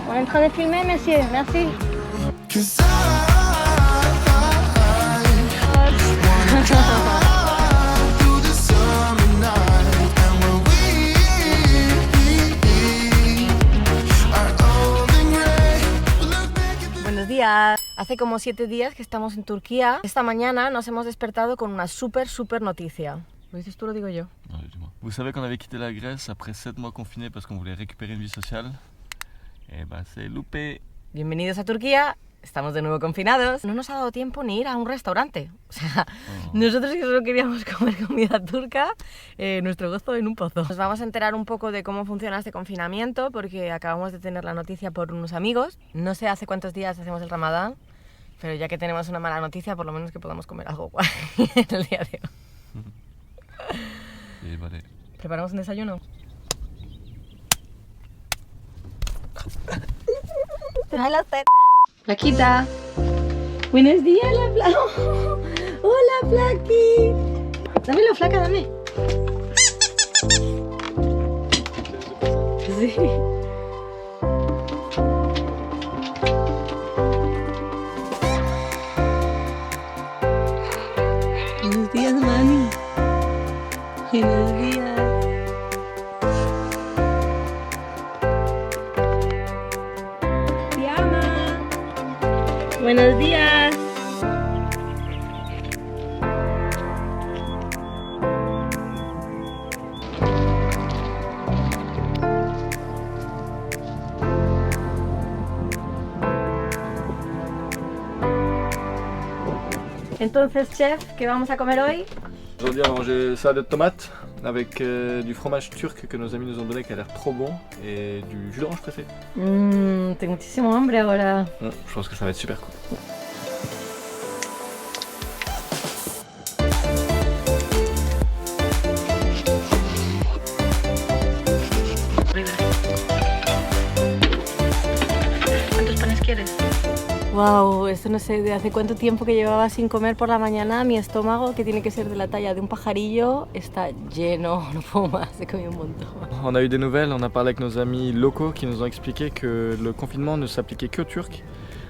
On est en train de filmer, monsieur. Merci. Buenos días. Hace como 7 días que estamos en Turquía. Esta mañana nos hemos despertado con una súper noticia. ¿Lo dices tú o lo digo yo? No, dis-moi. Vous savez qu'on avait quitté la Grèce après 7 mois confinés parce qu'on voulait récupérer une vie sociale? Eh ben, c'est loupé. Bienvenidos a Turquía. Estamos de nuevo confinados. No nos ha dado tiempo ni ir a un restaurante. O sea, nosotros que solo queríamos comer comida turca, nuestro gozo en un pozo. Nos vamos a enterar un poco de cómo funciona este confinamiento porque acabamos de tener la noticia por unos amigos. No sé hace cuántos días hacemos el Ramadán, pero ya que tenemos una mala noticia, por lo menos que podamos comer algo guay en el día de hoy. Vale. ¿Preparamos un desayuno? ¡Trae las tetas! Flaquita. Buenos días, la Fla. Hola, Flaqui. Dámelo, Flaca, dame. Sí. Buenos días, mami. Buenos días. Buenos días. Entonces, chef, ¿qué vamos a comer hoy? Aujourd'hui, on va manger salade de tomates avec du fromage turc que nos amis nous ont donné qui a l'air trop bon et du jus d'orange pressé. Tengo muchísimo hambre ahora. Je pense que ça va être super cool. ¿Cuántos panes quieres? Wow, esto no sé de hace cuánto tiempo que llevaba sin comer por la mañana. Mi estómago, que tiene que ser de la talla de un pajarillo, está lleno, no puedo más, he comido un montón. On a eu des nouvelles, on a parlé avec nos amis locaux qui nous ont expliqué que le confinement ne s'appliquait qu'aux Turcs.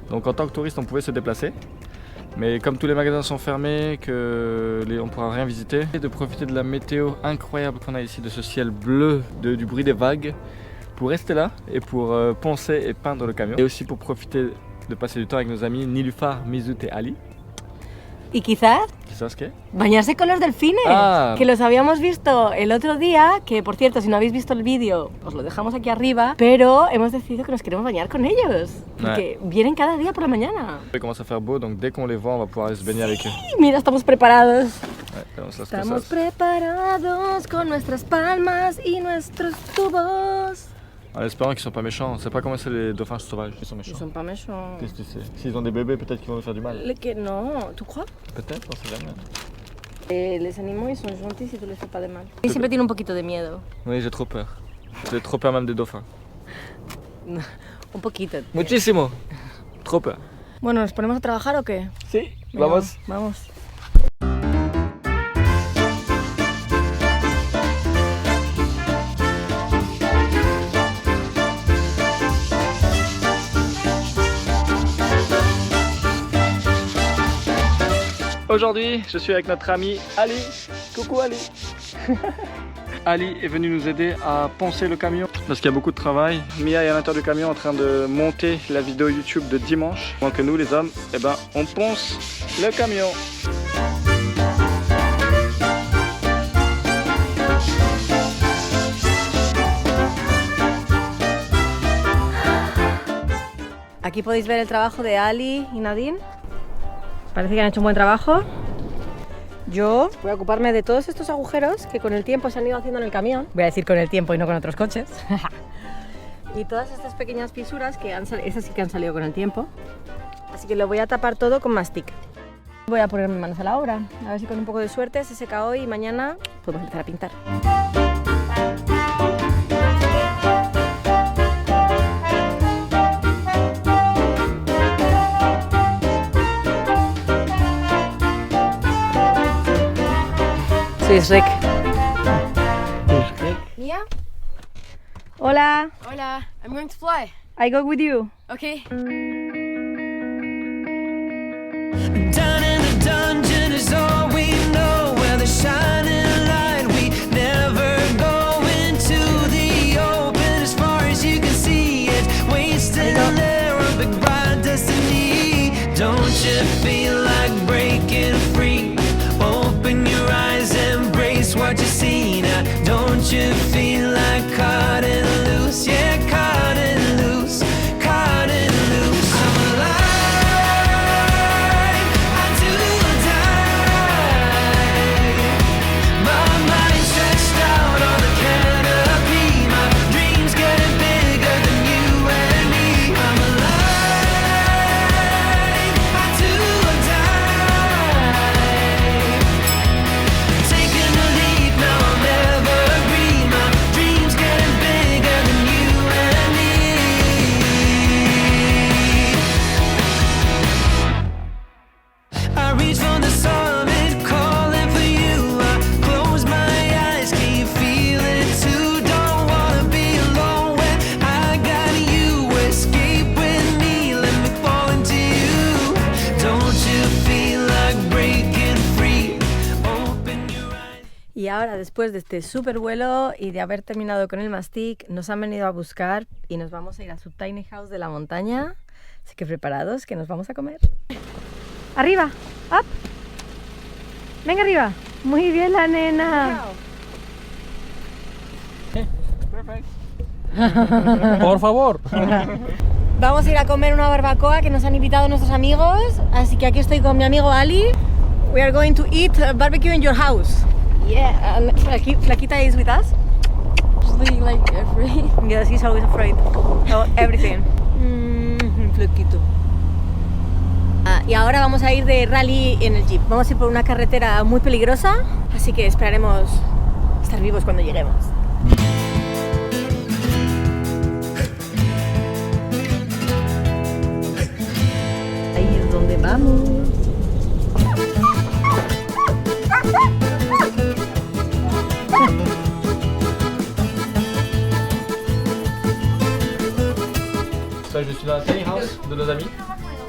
Donc en tant que touriste, on pouvait se déplacer. Mais comme tous les magasins sont fermés, on ne pourra rien visiter. Et de profiter de la météo incroyable qu'on a ici, de ce ciel bleu, du bruit des vagues, pour rester là et pour poncer et peindre le camion. Et aussi pour profiter de passer du temps avec nos amis Nilüfer, Mesut et Ali. Y quizás ¿Quizás qué? bañarse con los delfines, que los habíamos visto el otro día, que por cierto, si no habéis visto el vídeo, os lo dejamos aquí arriba, pero hemos decidido que nos queremos bañar con ellos, porque vienen cada día por la mañana. Il commence à faire beau, donc dès qu'on les voit, on va pouvoir aller se baigner avec eux. Mira, estamos preparados. Ouais, Estamos preparados con nuestras palmas y nuestros tubos. En espérant qu'ils sont pas méchants, on sait pas comment c'est les dauphins sauvages. Ils sont méchants. Ils sont pas méchants. Qu'est-ce que tu sais? S'ils ont des bébés, peut-être qu'ils vont nous faire du mal. Non, ¿tú crees? Peut-être, on sait jamais. Les animaux, ils sont gentils si tu les fais pas de mal. Y siempre tiene un poquito de miedo. Oui, j'ai trop peur. J'ai trop peur même des dauphins. Un poquito. Muchísimo. Trop peur. Bueno, ¿nos ponemos a trabajar o qué? Sí, vamos. Vamos. Aujourd'hui, je suis avec notre ami Ali. Coucou Ali. Ali est venu nous aider à poncer le camion parce qu'il y a beaucoup de travail. Mia est à l'intérieur du camion en train de monter la vidéo YouTube de dimanche. Pendant que nous, les hommes, eh ben, on ponce le camion. Aquí podéis ver el trabajo de Ali y Nadine. Parece que han hecho un buen trabajo. Yo voy a ocuparme de todos estos agujeros que con el tiempo se han ido haciendo en el camión. Voy a decir con el tiempo y no con otros coches. Y todas estas pequeñas fisuras que esas sí que han salido con el tiempo. Así que lo voy a tapar todo con mastic. Voy a poner mis manos a la obra. A ver si con un poco de suerte se seca hoy y mañana podemos empezar a pintar. Soy Shrek. Mia? Hola. Hola, I'm going to fly. I go with you. Okay. Down in the dungeon is all we know, where the shining light, we never go into the open. As far as you can see it, wasting there, a big bright destiny. Don't you feel like breaking free? Open your eyes, embrace what you see now. Don't you feel like cutting loose? Yeah, cutting loose, cutting loose. I'm alive, I do die. My mind stretched out on the canopy. My dreams getting bigger than you and me. I'm alive, I do die. Taking a leap, now I'll never agree. My dreams getting bigger than you and me. I reach for the summit, calling for you. I close my eyes, can you feel it too? Don't wanna be alone when I got you. Escape with me, let me fall into you. Don't you feel like breaking free? Open your eyes. Y ahora, después de este súper vuelo y de haber terminado con el mastic, nos han venido a buscar y nos vamos a ir a su tiny house de la montaña. Así que preparados, que nos vamos a comer. ¡Arriba! ¡Up! ¡Venga arriba! Muy bien la nena. Por favor. Vamos a ir a comer una barbacoa que nos han invitado nuestros amigos. Así que aquí estoy con mi amigo Ali. We are going to eat barbecue in your house. Yeah. And Flaquita is with us. Being like afraid. Yes, he's always afraid of everything. Flaquito. Y ahora vamos a ir de rally en el jeep. Vamos a ir por una carretera muy peligrosa, así que esperaremos estar vivos cuando lleguemos. Ahí es donde vamos. Ça, je suis dans la tiny house de nos amis.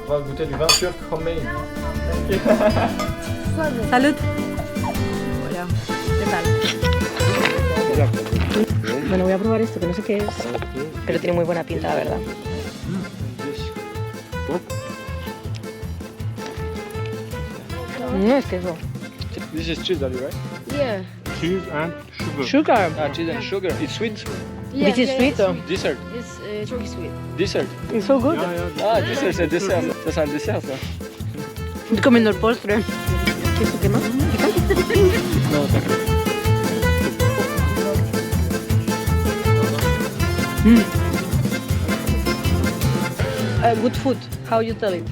On va goûter du vin turc homemade. Salud. Hola. ¿Qué tal? Bueno, voy a probar esto, que no sé qué es, pero tiene muy buena pinta, la verdad. No es queso. This is cheese, Ali, right? Yeah. Cheese and sugar. Sugar. Ah, cheese and sugar. It's sweet. Yeah. This is sweet. Dessert. It's Turkey sweet. Dessert. It's so good. Ah, dessert, c'est dessert. Ça, c'est un dessert, ça. Estoy comiendo el postre. ¿Qué es tu quema? Non, t'inquiète. Good food. How you tell it?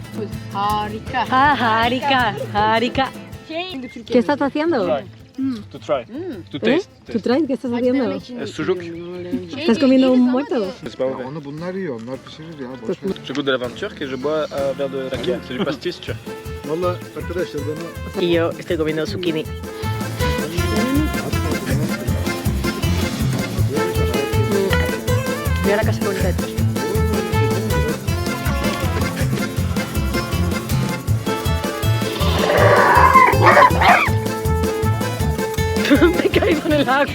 Harika. Ah, harika. Harika. ¿Qué estás haciendo? To try. To taste. ¿Tú traes? ¿Qué estás haciendo? Sucuk. ¿Estás comiendo un muerto? C'est pas mauvais. Onu bunlar yiyor, onlar pişirir ya. Boş ver. Je goûte de la vin turque et je bois un verre de rakia. C'est du pastis turc. Valla arkadaşlar bana Y yo estoy comiendo zucchini. Voy a la casa bonita de todos. Me caigo en el agua.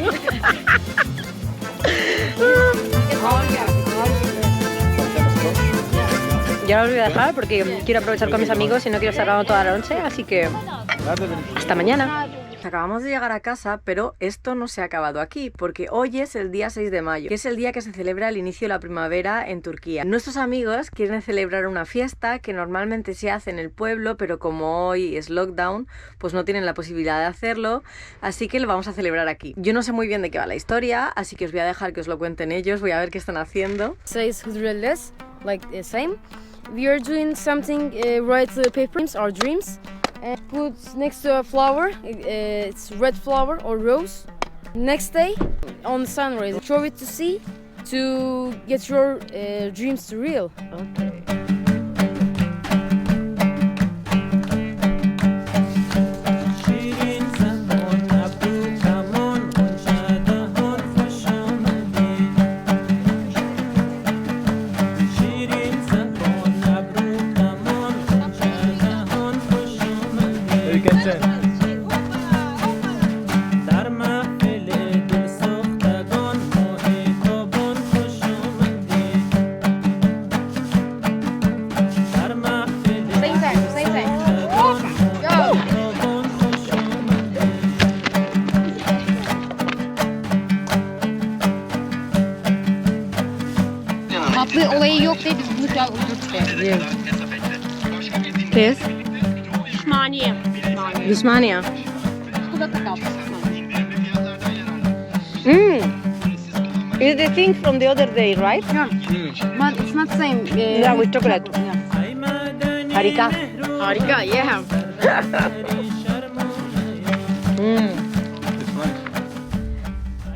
Ya lo voy a dejar porque quiero aprovechar con mis amigos y no quiero estar hablando toda la noche, así que hasta mañana. Acabamos de llegar a casa, pero esto no se ha acabado aquí, porque hoy es el día 6 de mayo, que es el día que se celebra el inicio de la primavera en Turquía. Nuestros amigos quieren celebrar una fiesta que normalmente se hace en el pueblo, pero como hoy es lockdown, pues no tienen la posibilidad de hacerlo, así que lo vamos a celebrar aquí. Yo no sé muy bien de qué va la historia, así que os voy a dejar que os lo cuenten ellos, voy a ver qué están haciendo. Says Hudrelles, like same. We are doing something, write papers, our dreams, and put next to a flower, it's red flower or rose. Next day, on sunrise, show it to see, to get your dreams to real. Okay. Same time, same time. Go. Tatlı olayı yok diye biz bunu şu an uydurduk. ¿Qué es? Pişmaniye. Bismania. Bu da kakao. It's the thing from the other day, right? But it's not same. Yeah, with chocolate. Harika. Harika, yeah.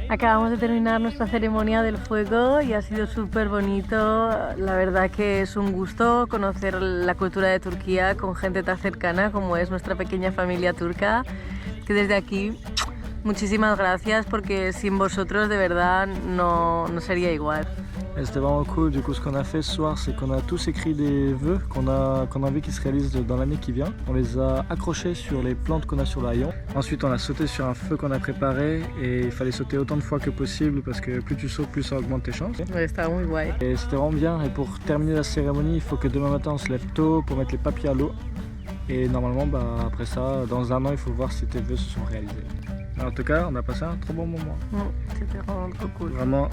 Acabamos de terminar nuestra ceremonia del fuego y ha sido súper bonito. La verdad que es un gusto conocer la cultura de Turquía con gente tan cercana como es nuestra pequeña familia turca. Que desde aquí, muchísimas gracias porque sin vosotros de verdad no sería igual. C'était vraiment cool. Du coup, ce qu'on a fait ce soir, c'est qu'on a tous écrit des vœux qu'on a envie qu'ils se réalisent dans l'année qui vient. On les a accrochés sur les plantes qu'on a sur le haillon. Ensuite, on a sauté sur un feu qu'on a préparé et il fallait sauter autant de fois que possible parce que plus tu sautes, plus ça augmente tes chances. Está muy guay. Et c'était vraiment bien. Et pour terminer la cérémonie, il faut que demain matin on se lève tôt pour mettre les papiers à l'eau. Et normalement, après ça, dans un an, il faut voir si tes vœux se sont réalisés. En tout cas, on a passé un trop bon moment. C'était vraiment trop cool. Vraiment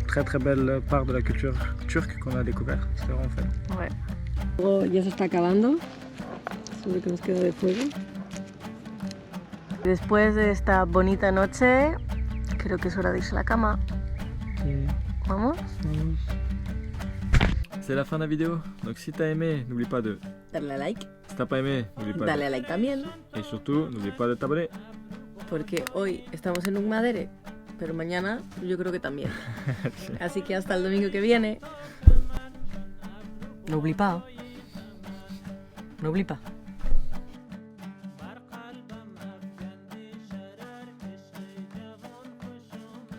très très belle part de la culture turque qu'on a découvert. C'était vraiment fun. Ouais. Luego ya se está acabando. Eso es lo que nos queda de fuego. Después de esta bonita noche, creo que es hora de irse a la cama. ¿Vamos? C'est la fin de la vidéo. Donc si t'as aimé, n'oublie pas de... Darle a like. Si t'as pas aimé, n'oublie pas Dale a like también. Et surtout, n'oublie pas de t'abonner. Porque hoy estamos en Umadere, pero mañana yo creo que también. Así que hasta el domingo que viene. N'oublie pas. N'oublie pas.